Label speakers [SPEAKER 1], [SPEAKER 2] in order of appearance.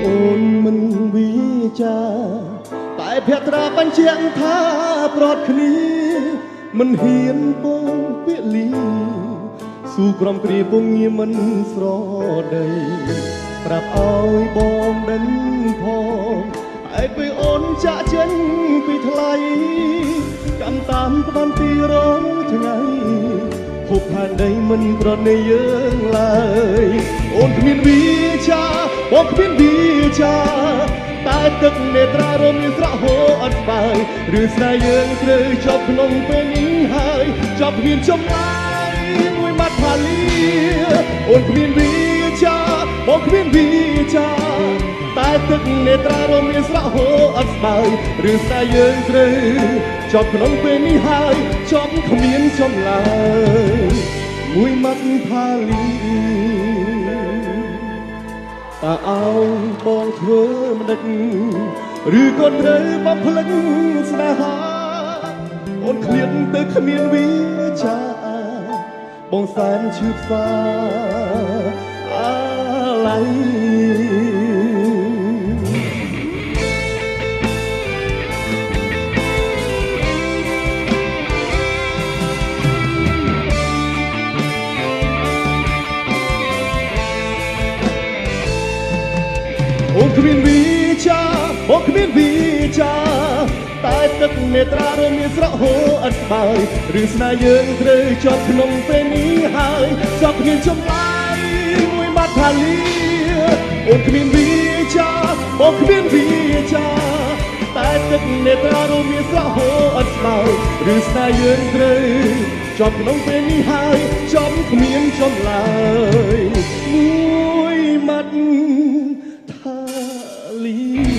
[SPEAKER 1] អូនមិនវិចាតែភក្ត្រាបញ្ជាក់ថាប្រត់គ្នាមិនហ៊ានបងពាក្យលីស៊ូក្រំគ្រាពងងារមិនស្រដីប្រាប់ឲ្យបងដឹងផងឯពេលអូនចាក់ចេញពីថ្លៃកម្មតាមក្បានពីរងថ្ងៃភពផែនដីមិនប្រណីយើងឡើយអូនគ្មានវិចាបងគ្មានវិចាតែទឹកនេត្រារមមានស្រក់ហូរអត់ស្បើយឬស្នេហ៍យើងត្រូវចប់ក្នុងពេលនេះហើយចប់គ្មានចំណាយមួយម៉ាត់ផាលីអូនគ្មានវិចាបងគ្មានវិចាតែទឹកនេត្រារមមានស្រក់ហូរអត់ស្បើយឬស្នេហ៍យើងត្រូវចប់ក្នុងពេលនេះហើយចប់គ្មានចំណាយមួយម៉ាត់ផាលីតើអោបងធ្វើមិនដេចឬក៏ត្រូវបំភ្លេចស្នេហាអូនឃ្លាតទៅគ្មានវិចាបងសែនឈឺផ្សាអាឡ័យអូនគ្មានវិចាបងគ្មានវិចាតែទឹកនេត្រារមមានស្រក់ហូរអត់ស្បើយឬស្នេហ៍យើងត្រូវចប់ក្នុងពេលនេះហើយចប់គ្មានចំណាយមួយម៉ាត់ផាលីអូនគ្មានវិចាបងគ្មានវិចាតែទឹកនេត្រារមមានស្រក់ហូរអត់ស្បើយឬស្នេហ៍យើងត្រូវចប់ក្នុងពេលនេះហើយចប់គ្មានចំណាយមួយម៉ាត់ Tali